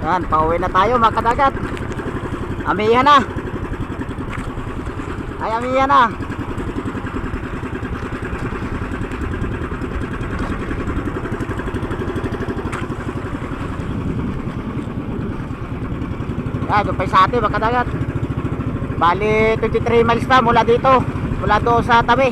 Yan, pauwi na tayo mga kadagat. Amihan na. Ay, amihan na. Yan, doon pa sa atin mga kadagat. Bali 23 miles pa mula dito, mula doon sa tabi.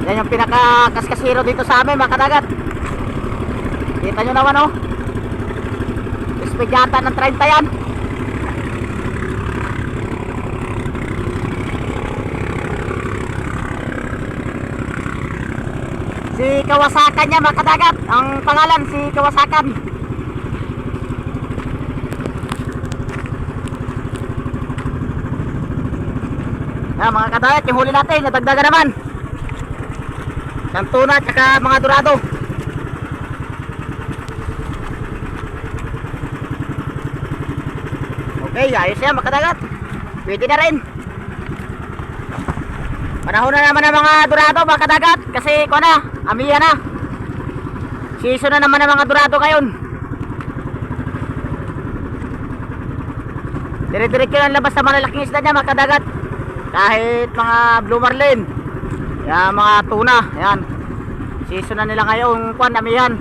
Yan yung pinaka-kaskasiro dito sa amin mga kadagat. Kita nyo naman oh. Speed yata ng 30 yan. Si Kawasakan niya mga kadagat. Ang pangalan si Kawasakan. Yan mga kadagat, yung huli natin nadagdagan naman. Ang tuna at saka mga dorado. Okay, ayos yan mga kadagat. Pwede na rin. Panahon na naman ng mga dorado mga kadagat. Kasi ko na, amiya na. Season na naman ng mga dorado ngayon. Dire-diretso ang labas sa malalaking isda niya mga kadagat. Kahit mga blue marlin. Yan mga tuna. Yan. Season na nila ngayon. Kuan, amihan.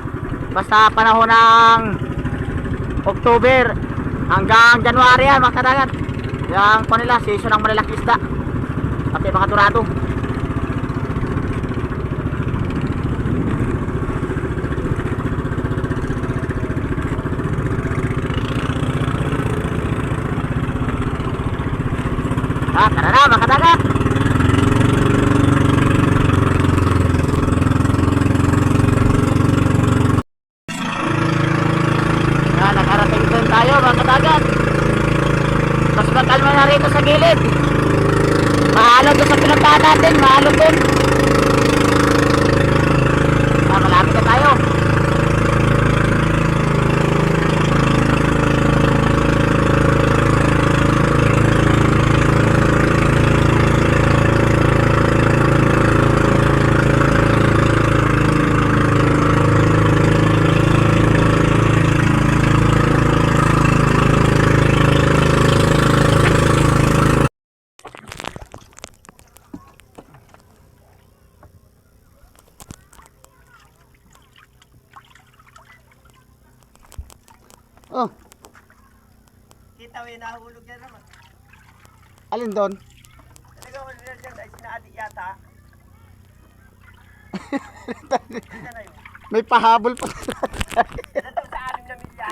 Basta panahon ng October hanggang January yan mga kadagat. Yan kuan nila. Season ng malalaking isda. Pati mga dorado. Tara na mga kadagat. Nakarating din tayo mga kadagat. Mas makalma na rito sa gilid. Mahalog doon sa pinuntahan natin. Mahalog doon. Malapit na tayo. Oh, Kita mo yung nahulog yan naman. alin doon? Talaga ko nila dyan ay sinaadik yata. Kita na yun. May pahabol pa. Dato sa 6 na milya.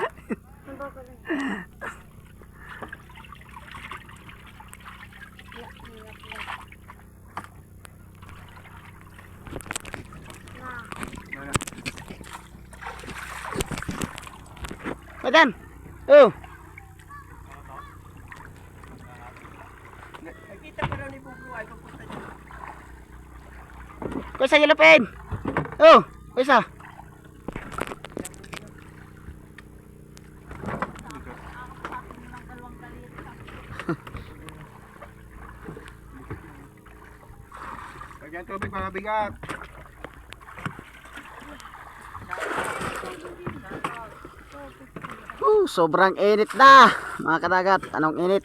Madam. Oh. Nakita pa raw ni Bubu ay papunta dyan. Kuya sa yellow pen. Oh, kuya. Lagyan tubig mga bigat. Sobrang init na mga kadagat. Anong init?